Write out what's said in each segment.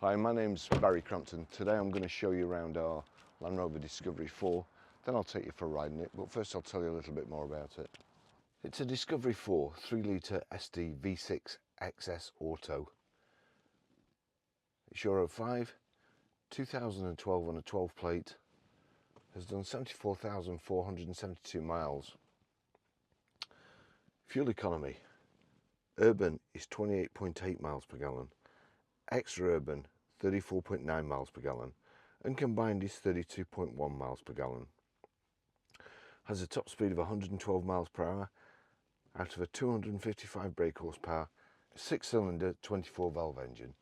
Hi, my name's Barrie Crampton. Today I'm going to show you around our Land Rover Discovery 4, then I'll take you for a ride in it, but first I'll tell you a little bit more about it. It's a Discovery 4 3-litre SD V6 XS Auto. It's Euro 5, 2012 on a 12 plate, has done 74,472 miles. Fuel economy, urban is 28.8 miles per gallon, extra urban 34.9 miles per gallon, and combined is 32.1 miles per gallon. Has a top speed of 112 miles per hour out of a 255 brake horsepower, 6-cylinder 24 valve engine.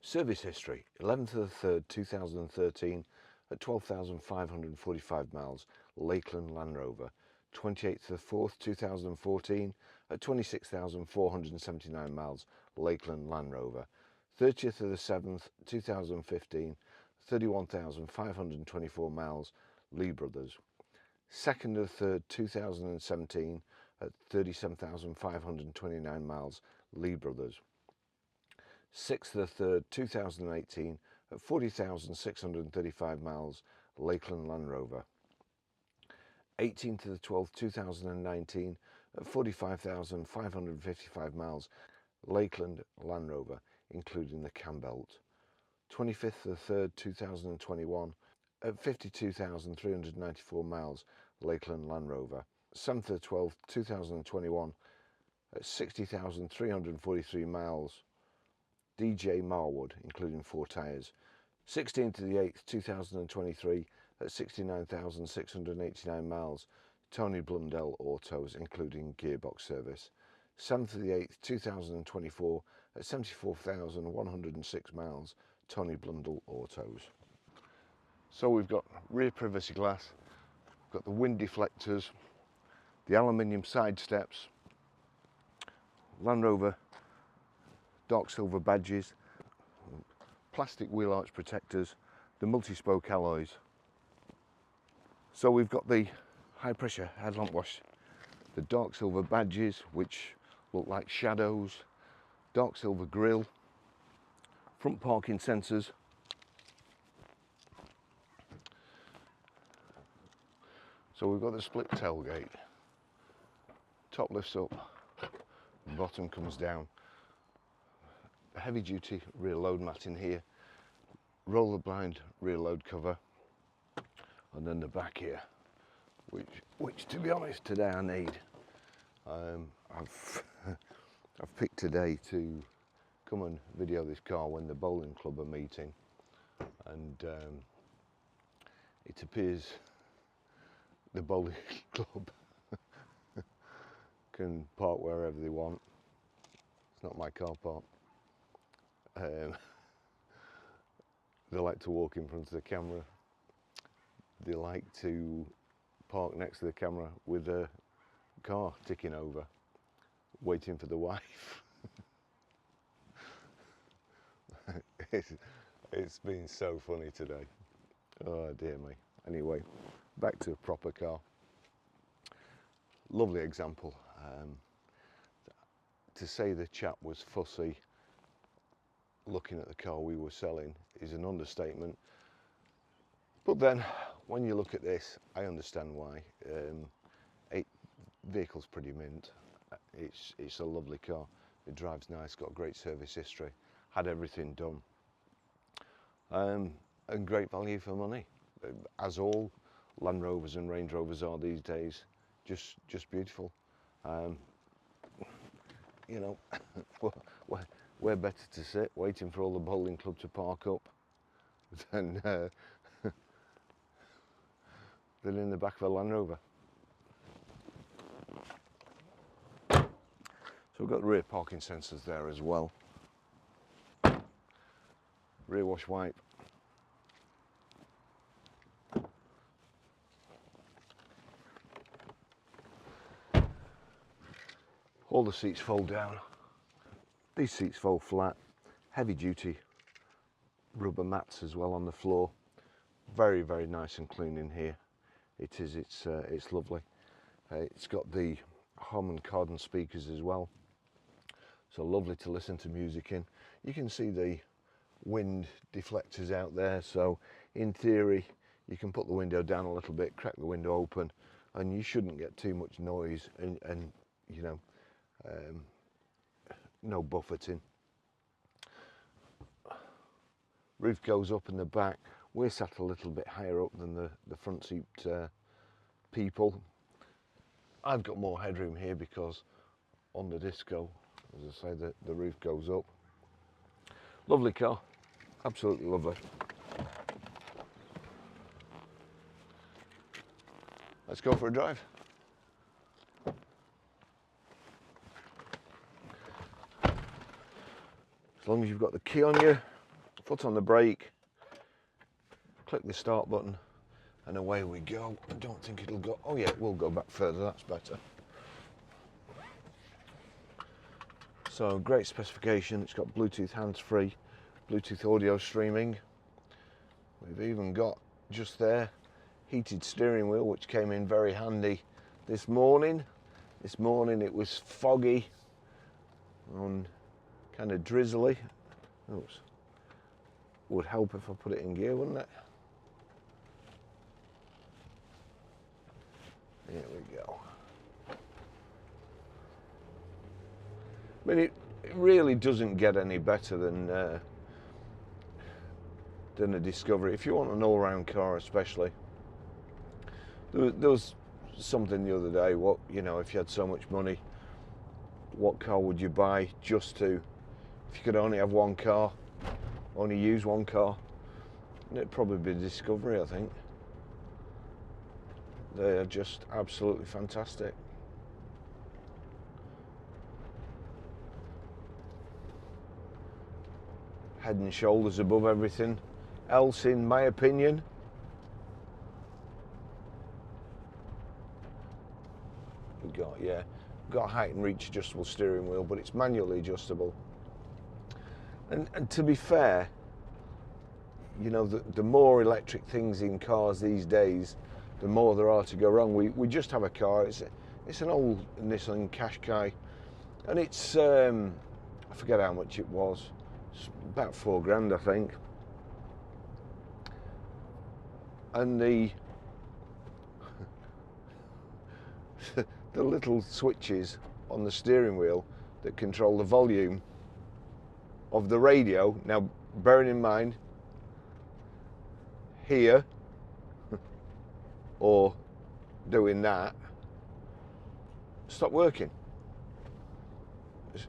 Service history, 11th of the 3rd 2013 at 12,545 miles, Lakeland Land Rover. 28th of the 4th 2014 at 26,479 miles, Lakeland Land Rover. 30th of the 7th 2015, 31,524 miles, Lee Brothers. 2nd of the 3rd 2017 at 37,529 miles, Lee Brothers. 6th of the 3rd 2018 at 40,635 miles, Lakeland Land Rover. 18th of the 12th 2019 at 45,555 miles, Lakeland Land Rover, including the cam belt. 25th of the 3rd 2021 at 52,394 miles, Lakeland Land Rover. 7th of the 12th 2021 at 60,343 miles, DJ Marwood, including 4 tyres. 16th of the 8th 2023 at 69,689 miles, Tony Blundell Autos, including gearbox service. 7th of the 8th 2024 at 74,106 miles, Tony Blundell Autos. So we've got rear privacy glass, we've got the wind deflectors, the aluminium side steps, Land Rover dark silver badges, plastic wheel arch protectors, the multi-spoke alloys. So we've got the high pressure headlamp wash, the dark silver badges which look like shadows, dark silver grille, front parking sensors, so we've got the split tailgate, top lifts up, bottom comes down, a heavy duty rear load mat in here, roller blind rear load cover, and then the back here, which to be honest today I need. I've picked today to come and video this car when the bowling club are meeting, and it appears the bowling club can park wherever they want. It's not my car park. They like to walk in front of the camera. They like to park next to the camera with a car ticking over, waiting for the wife. It's been so funny today. Oh dear me. Anyway, back to a proper car. Lovely example. To say the chap was fussy looking at the car we were selling is an understatement. But then, when you look at this, I understand why. Vehicle's pretty mint. It's a lovely car. It drives nice, got great service history, had everything done, and great value for money, as all Land Rovers and Range Rovers are these days. Just beautiful. You know, we're better to sit waiting for all the bowling club to park up than in the back of a Land Rover. So we've got the rear parking sensors there as well. Rear wash wipe. All the seats fold down. These seats fold flat. Heavy duty rubber mats as well on the floor. Very, very nice and clean in here. It is. It's lovely. It's got the Harmon Kardon speakers as well. So lovely to listen to music in. You can see the wind deflectors out there, so in theory you can put the window down a little bit, crack the window open, and you shouldn't get too much noise and you know, no buffeting. Roof goes up in the back. We're sat a little bit higher up than the front seat people. I've got more headroom here because on the Disco, as I say, the roof goes up. Lovely car, absolutely lovely. Let's go for a drive. As long as you've got the key on you, foot on the brake, click the start button, and away we go. I don't think it'll go, oh yeah, it will go back further, that's better. So great specification, it's got Bluetooth hands-free, Bluetooth audio streaming. We've even got, just there, heated steering wheel, which came in very handy this morning. This morning it was foggy and kind of drizzly. Oops. Would help if I put it in gear, wouldn't it? Here we go. I mean, it really doesn't get any better than a Discovery. If you want an all-round car, especially. There was something the other day. What, you know, if you had so much money, what car would you buy just to? If you could only have one car, only use one car, it'd probably be Discovery, I think. They are just absolutely fantastic. Head and shoulders above everything else, in my opinion. We've got a height and reach adjustable steering wheel, but it's manually adjustable. And to be fair, you know, the more electric things in cars these days, the more there are to go wrong. We just have a car. It's an old Nissan Qashqai, and it's I forget how much it was. It's about £4,000, I think. And the the little switches on the steering wheel that control the volume of the radio. Now, bearing in mind, here or doing that, stop working.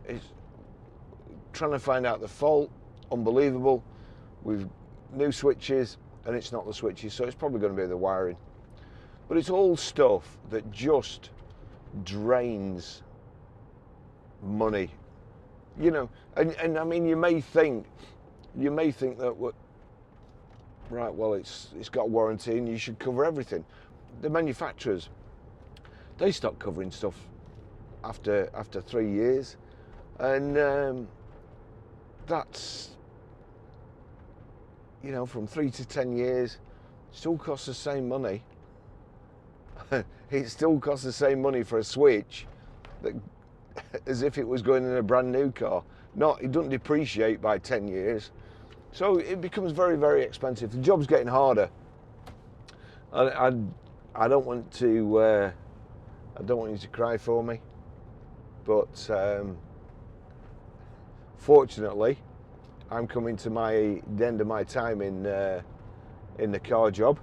It's trying to find out the fault, unbelievable. We've new switches and it's not the switches, so it's probably going to be the wiring. But it's all stuff that just drains money, you know. And I mean, you may think that, right, well, it's got a warranty and you should cover everything. The manufacturers, they stop covering stuff after 3 years, and that's, you know, from 3 to 10 years, still costs the same money. It still costs the same money for a switch that, as if it was going in a brand new car. It doesn't depreciate by 10 years. So it becomes very, very expensive. The job's getting harder. I don't want to. I don't want you to cry for me, but fortunately, I'm coming to the end of my time in the car job,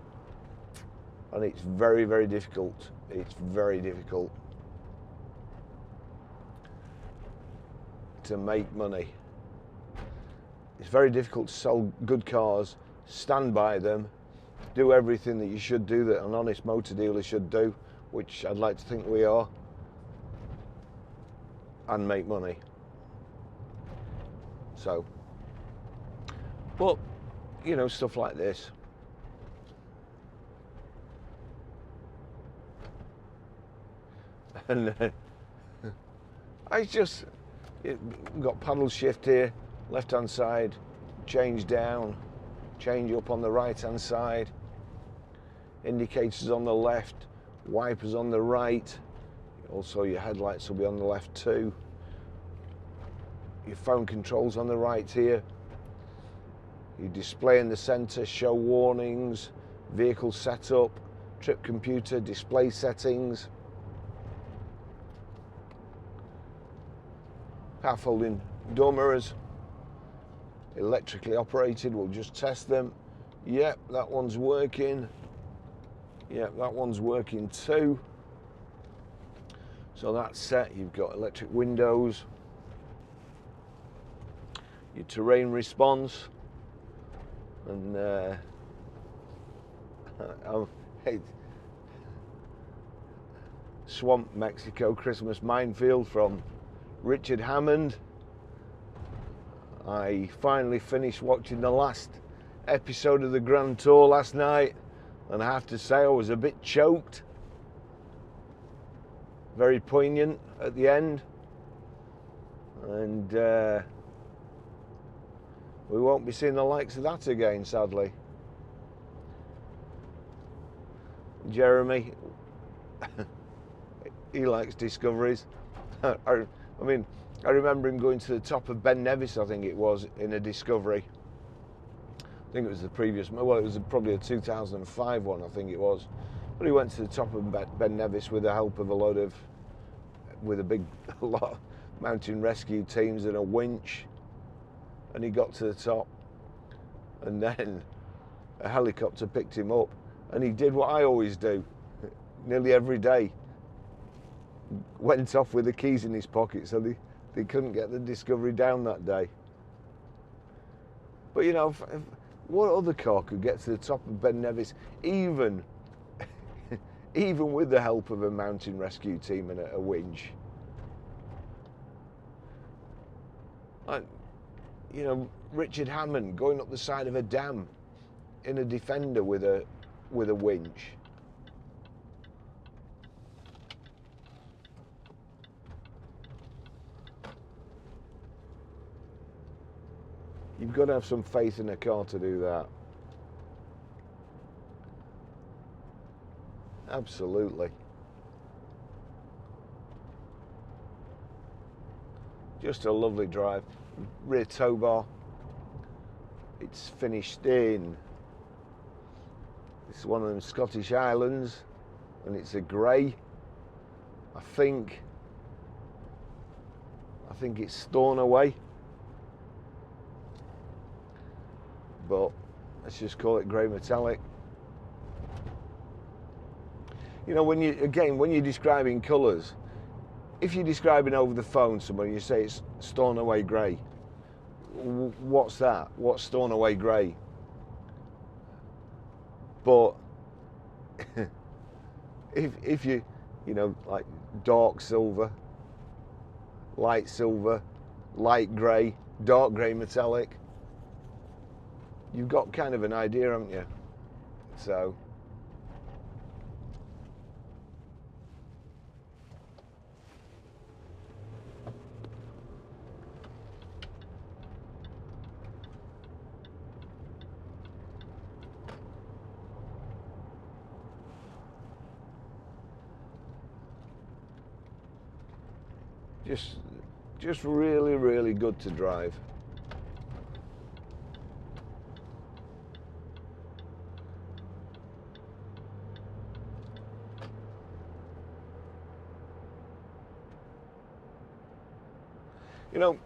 and it's very, very difficult. It's very difficult to make money. It's very difficult to sell good cars, stand by them, do everything that you should do, that an honest motor dealer should do, which I'd like to think we are, and make money. So, but, you know, stuff like this. And we've got paddle shift here, left hand side, change down, change up on the right hand side, indicators on the left, wipers on the right, also your headlights will be on the left too, your phone controls on the right here, your display in the centre, show warnings, vehicle setup, trip computer, display settings, power folding door mirrors, electrically operated. We'll just test them. Yep, that one's working. Yep, that one's working too. So that's set. You've got electric windows, your terrain response, and Swamp Mexico Christmas Minefield from Richard Hammond. I finally finished watching the last episode of the Grand Tour last night, and I have to say I was a bit choked. Very poignant at the end, and we won't be seeing the likes of that again, sadly. Jeremy, he likes discoveries. I mean, I remember him going to the top of Ben Nevis, I think it was, in a discovery. I think it was the previous, well, it was probably a 2005 one, I think it was. But he went to the top of Ben Nevis with the help of with a lot of mountain rescue teams and a winch. And he got to the top. And then a helicopter picked him up. And he did what I always do, nearly every day. Went off with the keys in his pocket, so they couldn't get the Discovery down that day. But you know, what other car could get to the top of Ben Nevis, even with the help of a mountain rescue team and a winch? You know, Richard Hammond going up the side of a dam in a Defender with a winch. You've got to have some faith in a car to do that. Absolutely. Just a lovely drive. Rear tow bar. It's finished in. It's one of them Scottish Islands, and it's a grey. I think it's Stornoway. But let's just call it grey metallic. You know, when you're describing colours, if you're describing over the phone someone, you say it's Stornoway grey. What's that? What's Stornoway grey? But if you know, like dark silver, light grey, dark grey metallic, you've got kind of an idea, haven't you? So just really, really good to drive. You know,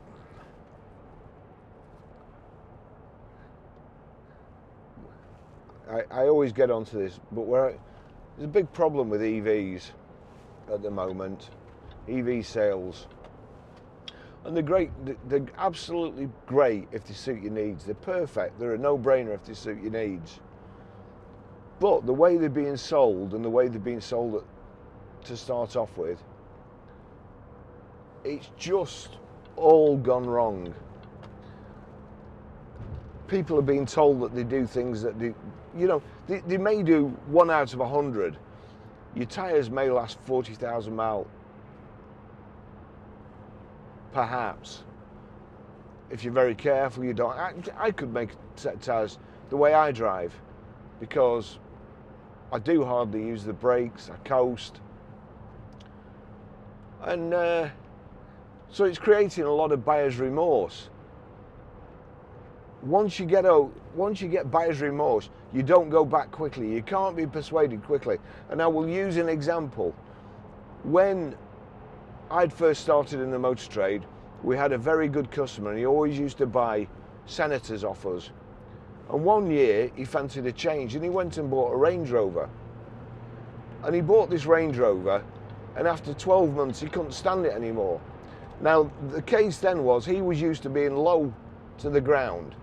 I always get onto this, but there's a big problem with EVs at the moment, EV sales. And they're great, they're absolutely great if they suit your needs. They're perfect, they're a no-brainer if they suit your needs. But the way they're being sold, and the way they're being sold to start off with, it's just all gone wrong. People are being told that they do things that they may do 1 out of 100. Your tyres may last 40,000 miles, perhaps. If you're very careful, you don't. I could make set tyres the way I drive, because I do hardly use the brakes. I coast, and so it's creating a lot of buyer's remorse. once you get buyer's remorse, you don't go back quickly. You can't be persuaded quickly. And I will use an example. When I'd first started in the motor trade, we had a very good customer, and he always used to buy Senators off us. And one year he fancied a change, and he went and bought a Range Rover. And he bought this Range Rover, and after 12 months he couldn't stand it anymore. Now the case then was he was used to being low to the ground.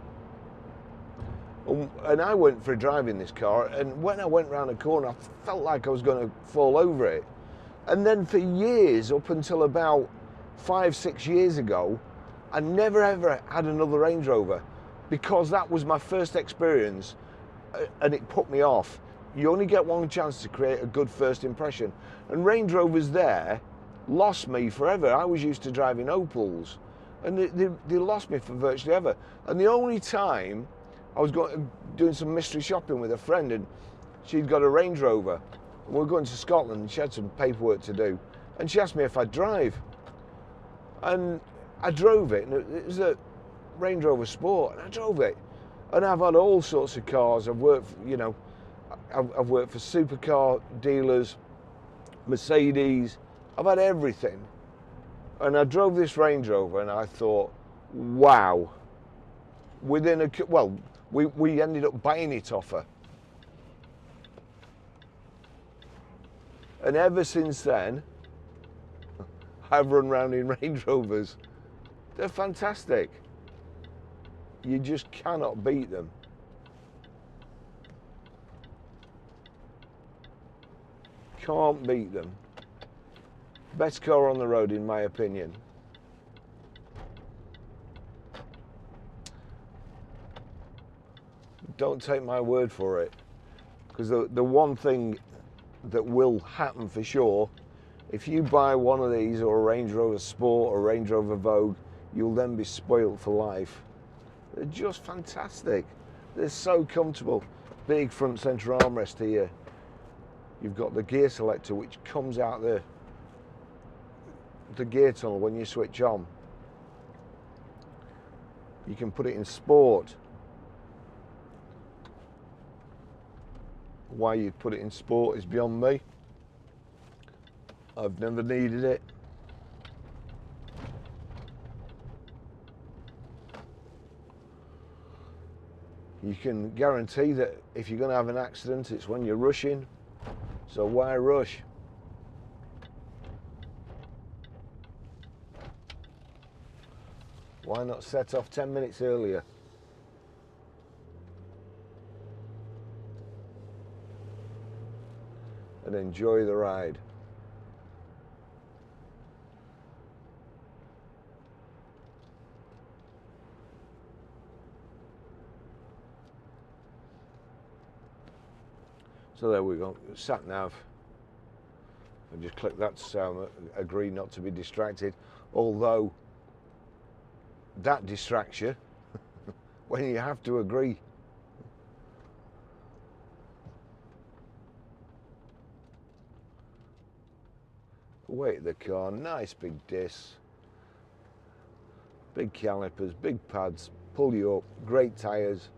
And I went for a drive in this car, and when I went round a corner I felt like I was going to fall over it. And then for years, up until about 5-6 years ago, I never ever had another Range Rover, because that was my first experience and it put me off. You only get one chance to create a good first impression. And Range Rovers there lost me forever. I was used to driving Opels, and they lost me for virtually ever. And the only time I was doing some mystery shopping with a friend, and she'd got a Range Rover. And we were going to Scotland, and she had some paperwork to do. And she asked me if I'd drive. And I drove it, and it was a Range Rover Sport, and I drove it. And I've had all sorts of cars. I've worked, I've worked for supercar dealers, Mercedes. I've had everything. And I drove this Range Rover, and I thought, wow. We ended up buying it off her. And ever since then, I've run around in Range Rovers. They're fantastic. You just cannot beat them. Can't beat them. Best car on the road, in my opinion. Don't take my word for it, because the one thing that will happen for sure, if you buy one of these, or a Range Rover Sport or Range Rover Vogue, you'll then be spoilt for life. They're just fantastic. They're so comfortable. Big front centre armrest here. You've got the gear selector, which comes out the gear tunnel when you switch on. You can put it in sport. Why you put it in sport is beyond me. I've never needed it. You can guarantee that if you're going to have an accident, it's when you're rushing. So why rush? Why not set off 10 minutes earlier? And enjoy the ride. So there we go, sat nav. I just click that to say I agree not to be distracted, although that distracts you when you have to agree. Weight of the car, nice big discs, big calipers, big pads, pull you up, great tyres.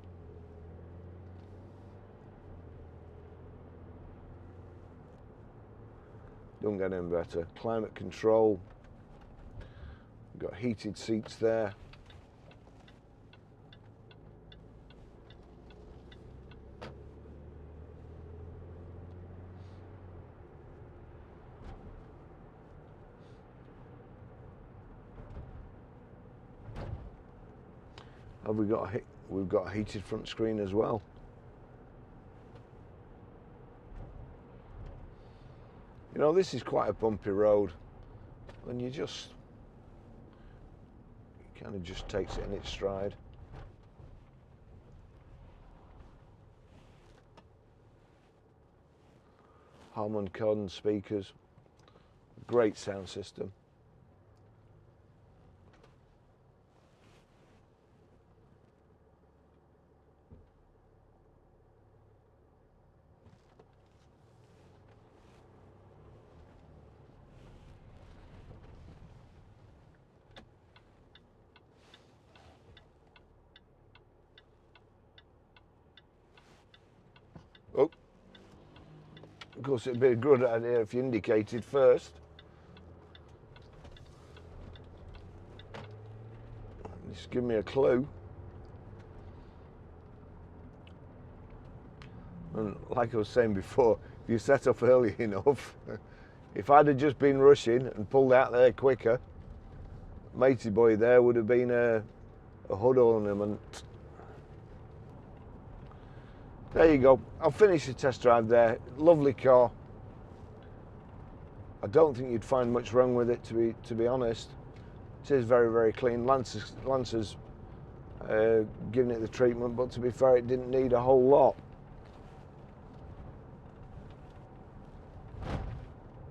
Don't get any better. Climate control. Got heated seats there. Have we got we've got a heated front screen as well. You know, this is quite a bumpy road, and it kind of just takes it in its stride. Harmon Kardon speakers, great sound system. course, it'd be a good idea if you indicated first. Just give me a clue. And like I was saying before, if you set up early enough, if I'd have just been rushing and pulled out there quicker, matey boy there would have been a hood ornament. There you go. I'll finish the test drive there. Lovely car. I don't think you'd find much wrong with it, to be honest. It is very, very clean. Lance's given it the treatment, but to be fair, it didn't need a whole lot.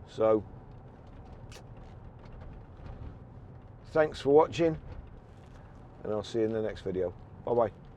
So, thanks for watching, and I'll see you in the next video. Bye bye.